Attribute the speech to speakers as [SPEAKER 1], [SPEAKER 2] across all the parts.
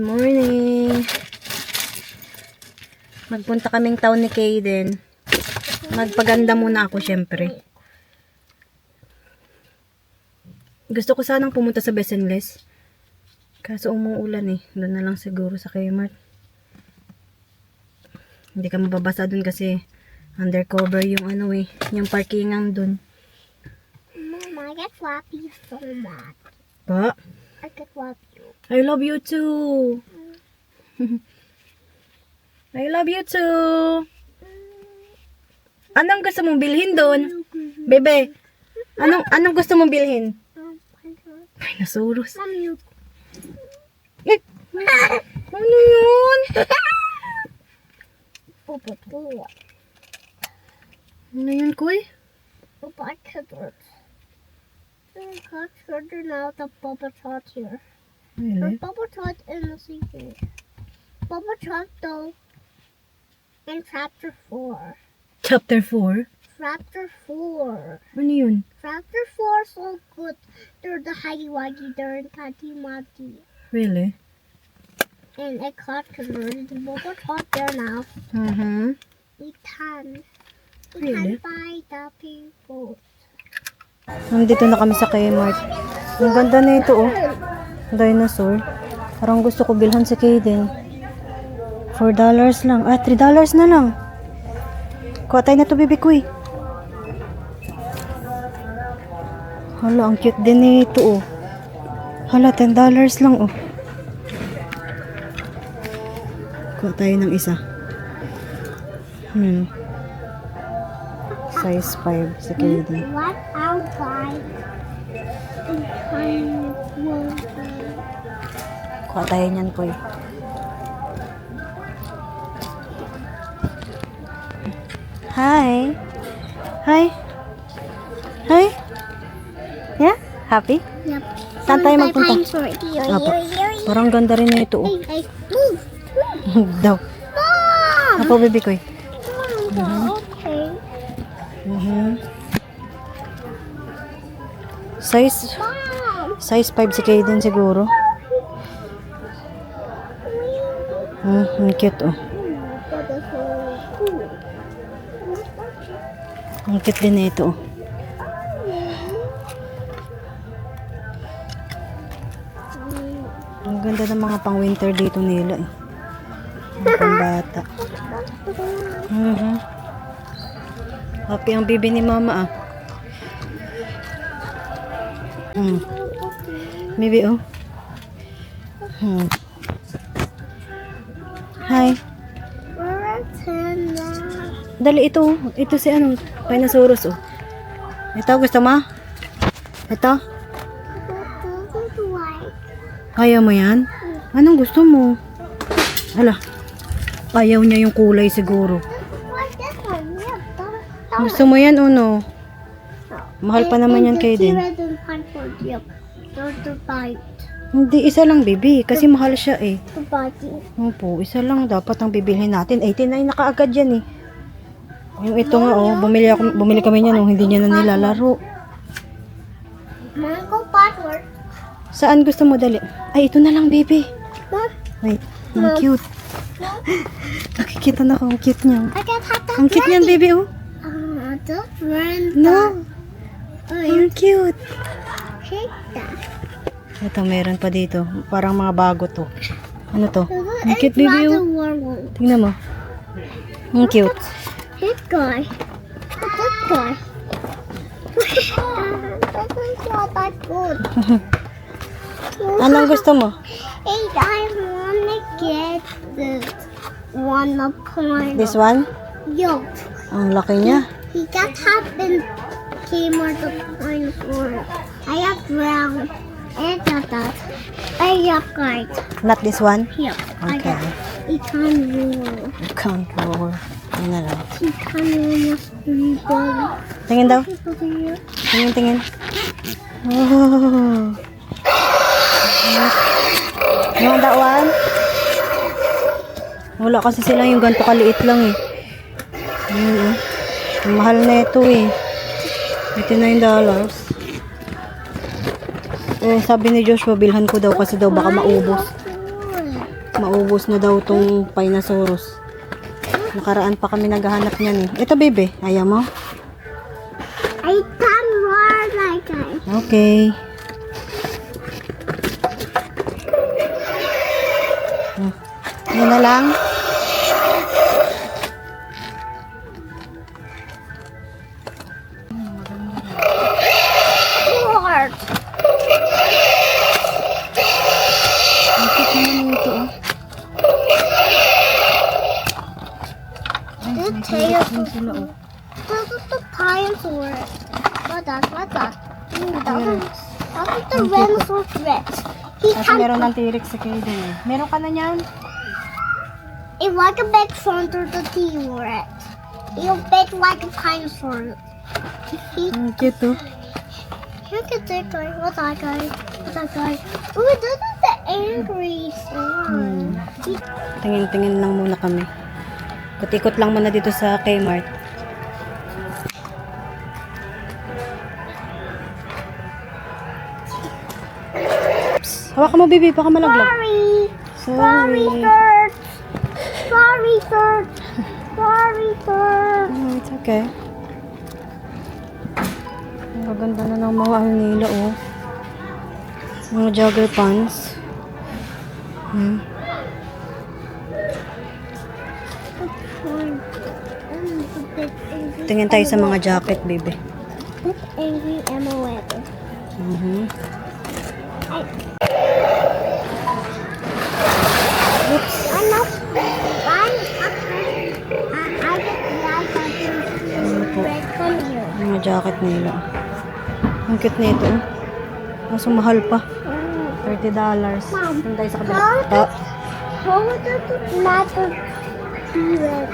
[SPEAKER 1] morning. Magpunta kaming town ni Kaden. Magpaganda muna ako syempre. Gusto ko sanang pumunta sa Besenles. Kaso umuulan eh. Doon na lang siguro sa Kmart. Hindi ka mababasa doon kasi undercover yung ano eh. Yung parkingan doon.
[SPEAKER 2] Mama, I get floppy so much.
[SPEAKER 1] Pa?
[SPEAKER 2] I get floppy.
[SPEAKER 1] I love you too. I love you too. Anong gusto mong bilhin doon? Bebe, anong gusto mong bilhin? Dinosaurus.
[SPEAKER 2] Mommy, you.
[SPEAKER 1] Eh, ano yun?
[SPEAKER 2] Papa, go.
[SPEAKER 1] Ano yun, Kuy?
[SPEAKER 2] Papa, I can't do it. I can't figure out the Papa Tot here.
[SPEAKER 1] Really?
[SPEAKER 2] Or Papa Tot in the secret. Papa Tot though. In chapter 4.
[SPEAKER 1] Chapter 4?
[SPEAKER 2] Chapter 4.
[SPEAKER 1] Ano yun?
[SPEAKER 2] Chapter 4 so good. They're the Huggy Wuggy, they're in Catty Muggy.
[SPEAKER 1] Really?
[SPEAKER 2] And I got converted to Papa Tot there now.
[SPEAKER 1] Uh-huh.
[SPEAKER 2] We can.
[SPEAKER 1] Really?
[SPEAKER 2] Buy the people.
[SPEAKER 1] Nandito na kami sa Kmart. Ang ganda na ito, oh. Dinosaur. Parang gusto ko bilhan si Kaden. $4 lang. Ah, $3 na lang. Kuha tayo na to, baby Kuy. Hala, ang cute din nito, oh. Hala, $10 lang, oh. Kuha tayo ng isa. Size 5 si Kaden.
[SPEAKER 2] What I'll buy
[SPEAKER 1] Kuha tayo niyan, Kuy. Hi. Hi. Hi. Yeah? Happy?
[SPEAKER 2] Yep.
[SPEAKER 1] Saan tayo magpunta? Apo.
[SPEAKER 2] Hey,
[SPEAKER 1] Parang ganda rin na ito, oh.
[SPEAKER 2] move.
[SPEAKER 1] Daw.
[SPEAKER 2] Mom!
[SPEAKER 1] Apo, baby Kuy.
[SPEAKER 2] Okay.
[SPEAKER 1] Size
[SPEAKER 2] Mom!
[SPEAKER 1] 5 si Kaden siguro. Ang cute, oh. Ang cute din na ito, oh. Ang ganda ng mga pang-winter dito nila, eh. Mga pang-bata. Happy ang bibi ni mama, ah. Bibi, oh. Hi. Dali, ito. Ito si ano, Dinosaurus, oh. Ito, gusto mo? Ito? Ayaw mo yan? Anong gusto mo? Hala. Ayaw niya yung kulay siguro. Gusto mo yan, no? Mahal pa naman yan kayo din. Hindi, isa lang, baby. Kasi mahal siya, eh. Opo, isa lang dapat ang bibilhin natin. 89 na kaagad yan, eh. Yung ito nga, oh. Bumili kami niyan, oh. Hindi niya na nilalaro.
[SPEAKER 2] Mango password.
[SPEAKER 1] Saan gusto mo dali? Ay, ito na lang, baby. Wait, ang cute. Nakikita na ko, ang cute niya. Ang cute niyan, baby, oh. No. Ang cute. Ito, meron pa dito. Parang mga bago to. Ano to? Ang cute, baby, oh. Tingnan mo. Ang cute.
[SPEAKER 2] This guy. This guy. That's not that good.
[SPEAKER 1] Anong gusto mo?
[SPEAKER 2] I wanna get this one of corn.
[SPEAKER 1] This one?
[SPEAKER 2] Yo,
[SPEAKER 1] Ang laki niya.
[SPEAKER 2] he got happened came out of dinosaur. I have brown. I got that. I have white.
[SPEAKER 1] Not this one?
[SPEAKER 2] Yep. I
[SPEAKER 1] Okay.
[SPEAKER 2] got it. Can roll.
[SPEAKER 1] Count roll. Yun na lang.
[SPEAKER 2] He can almost rebuild.
[SPEAKER 1] Tingin daw.
[SPEAKER 2] Here.
[SPEAKER 1] Tingin, tingin. Oh. You want that one? Wala kasi sila yung ganito kaliit lang, eh. Yun, eh. Ang mahal na ito, eh. $89. Eh, sabi ni Joshua, bilhan ko daw kasi daw baka maubos. Maubos na daw tong Spinosaurus. Nakaraan pa kami naghahanap niyan eh. Ito, baby. Ayaw mo?
[SPEAKER 2] I can more like it.
[SPEAKER 1] Okay. Yan na lang.
[SPEAKER 2] More.
[SPEAKER 1] Ang cute naman ito, oh.
[SPEAKER 2] The tail.
[SPEAKER 1] Yan sila, oh.
[SPEAKER 2] This is the dinosaur. What's that? That's the Rhinoceros Rex. He
[SPEAKER 1] Kasi
[SPEAKER 2] can.
[SPEAKER 1] meron ng T-Rex sa Kaden eh. Meron ka na niyan?
[SPEAKER 2] It's like a big front of the T-Rex. It's big like a dinosaur.
[SPEAKER 1] Ang cute, oh.
[SPEAKER 2] Look at that guy. What's that guy? What's that guy? Ooh, this is the angry one.
[SPEAKER 1] Tingin-tingin lang muna kami. Ikot-ikot lang muna dito sa Kmart. Psst, hawakan mo, baby. Baka malaglag.
[SPEAKER 2] Sorry, sir. Sorry, sir. Sorry, sir.
[SPEAKER 1] Oh, it's okay. Ang gaganda na ng mga ano nila, oh. Mga jogger pants. Tingin tayo sa mga jacket, baby.
[SPEAKER 2] This angry Emma Weber.
[SPEAKER 1] Oops.
[SPEAKER 2] I'm not. I get the red from here.
[SPEAKER 1] Mga jacket nila. Ang cute na ito, oh. Kaso mahal pa. $30. Tingin tayo sa kabila. Ah.
[SPEAKER 2] How is it not the red?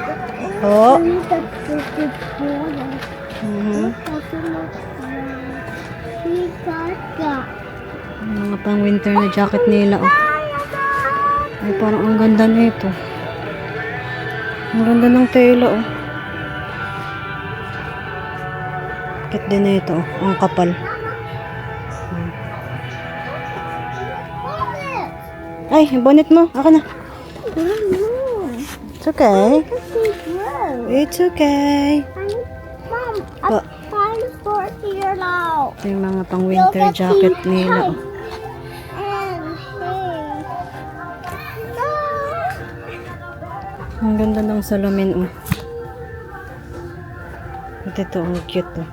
[SPEAKER 1] Oh. Mga pang winter na jacket nila, oh. Ay, parang ang ganda na ito. Ang ganda ng tela, oh. Cute din na ito, oh. Ang kapal. Ay, bonnet mo. Ako na. It's okay. It's okay.
[SPEAKER 2] Mom,
[SPEAKER 1] Pa.
[SPEAKER 2] I'm dinosaur here now.
[SPEAKER 1] Ito yung mga pang winter jacket nila, oh.
[SPEAKER 2] And
[SPEAKER 1] Ang ganda ng salamin, oh. At ito, ang cute, oh.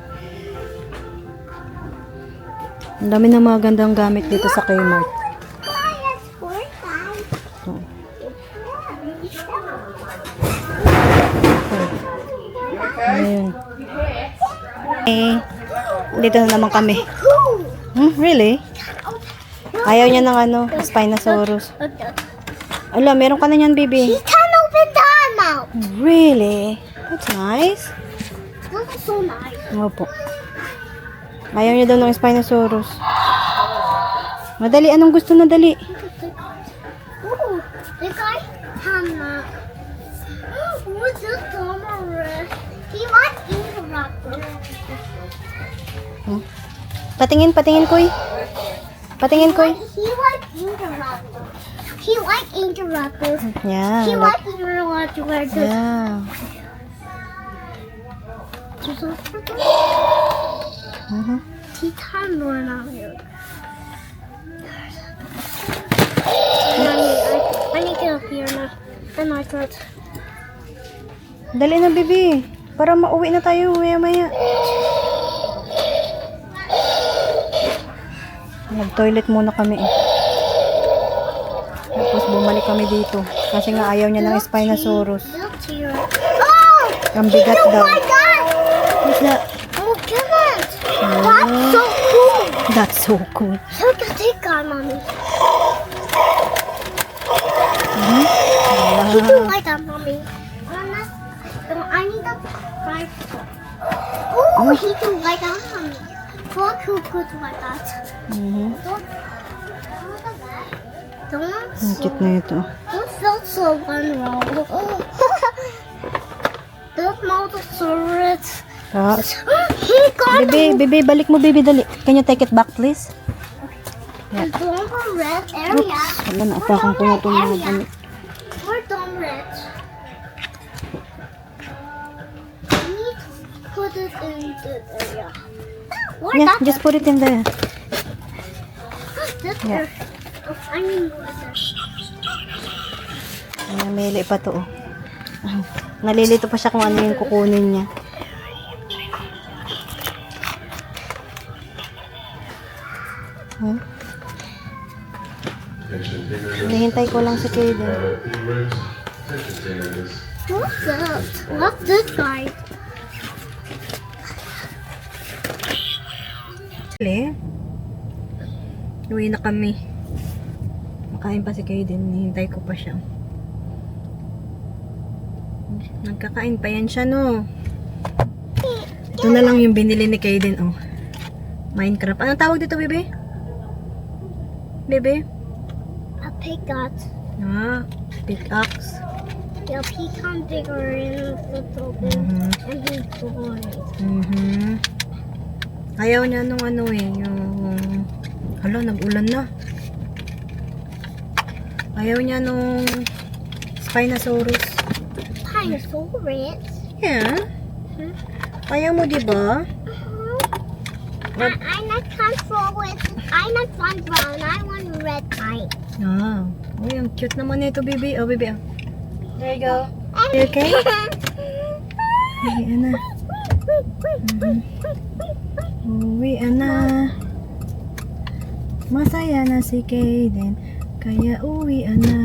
[SPEAKER 1] Ang dami ng mga gandang gamit dito sa Kmart. Oh. Ayun. Eh, dito na naman kami. Really? Ayaw niya ng ano, Spinosaurus. Ala, meron ka na niyan, baby.
[SPEAKER 2] He can open that mouth.
[SPEAKER 1] Really? That's nice.
[SPEAKER 2] This is so nice.
[SPEAKER 1] Opo. Ayaw niya daw ng Spinosaurus. Madali, anong gusto na dali?
[SPEAKER 2] Ooh, this guy Hannah. What's this camera? He likes interrupter.
[SPEAKER 1] Patingin, Koy. Patingin, Koy.
[SPEAKER 2] He likes interrupter. He likes interrupter.
[SPEAKER 1] Yeah.
[SPEAKER 2] He likes interrupter.
[SPEAKER 1] Yeah.
[SPEAKER 2] Tea time or not here. I need to get up here now. And I thought.
[SPEAKER 1] Dali na, baby. Para mauwi na tayo maya-maya. Nag-toilet muna kami, eh. Tapos bumalik kami dito. Kasi nga ayaw niya ng Spinosaurus.
[SPEAKER 2] Look here. Oh!
[SPEAKER 1] Ang bigat
[SPEAKER 2] Oh
[SPEAKER 1] daw.
[SPEAKER 2] my God!
[SPEAKER 1] What's that?
[SPEAKER 2] Look at that! That's so cool!
[SPEAKER 1] That's so cool.
[SPEAKER 2] Look at that guy, Mommy. He do like that, Mommy. I need that right. Oh, he do like that, Mommy. Look who could like that. Look.
[SPEAKER 1] Ang cute na ito.
[SPEAKER 2] Don't feel so vulnerable. Don't Motosaurus.
[SPEAKER 1] Ah.
[SPEAKER 2] He got
[SPEAKER 1] Baby, balik mo, baby, dali. Can you take it back, please?
[SPEAKER 2] the red area.
[SPEAKER 1] Wala na, apakan ko na itong mga gamit.
[SPEAKER 2] We're done with. I need to put it in the area. What
[SPEAKER 1] Yeah,
[SPEAKER 2] that?
[SPEAKER 1] just put it in there.
[SPEAKER 2] This
[SPEAKER 1] Yeah.
[SPEAKER 2] Oh, I mean, what
[SPEAKER 1] Namili pa to. Oh. Nalilito pa siya kung ano yung kukunin niya. Hmm? Hinihintay ko lang si Kaden.
[SPEAKER 2] What's up? What's this guy?
[SPEAKER 1] Actually, uwi na kami. Makain pa si Kaden. Hinihintay ko pa siya. Nagkakain pa yan siya, no? Ito na lang yung binili ni Kaden, oh. Minecraft. Anong tawag dito, bebe? Bebe?
[SPEAKER 2] A pickaxe.
[SPEAKER 1] Ah, pickaxe.
[SPEAKER 2] Yeah, pecan bigger and little bit.
[SPEAKER 1] Mhm.
[SPEAKER 2] And he's boring.
[SPEAKER 1] Mhm. Ayaw niya nung ano eh, yung... Hala, nag-ulan na. Ayaw niya nung Spinosaurus.
[SPEAKER 2] Dinosaurs.
[SPEAKER 1] Yeah. Ayaw mo, di ba?
[SPEAKER 2] I'm not comfortable with. I'm not fun brown. I want red kind.
[SPEAKER 1] Ah. Uy, ang cute naman nito, baby. Oh, baby. Oh. There you go. You okay? Uwi, ana. Uwi, ana. Masaya na si Kaden. Kaya uwi, ana.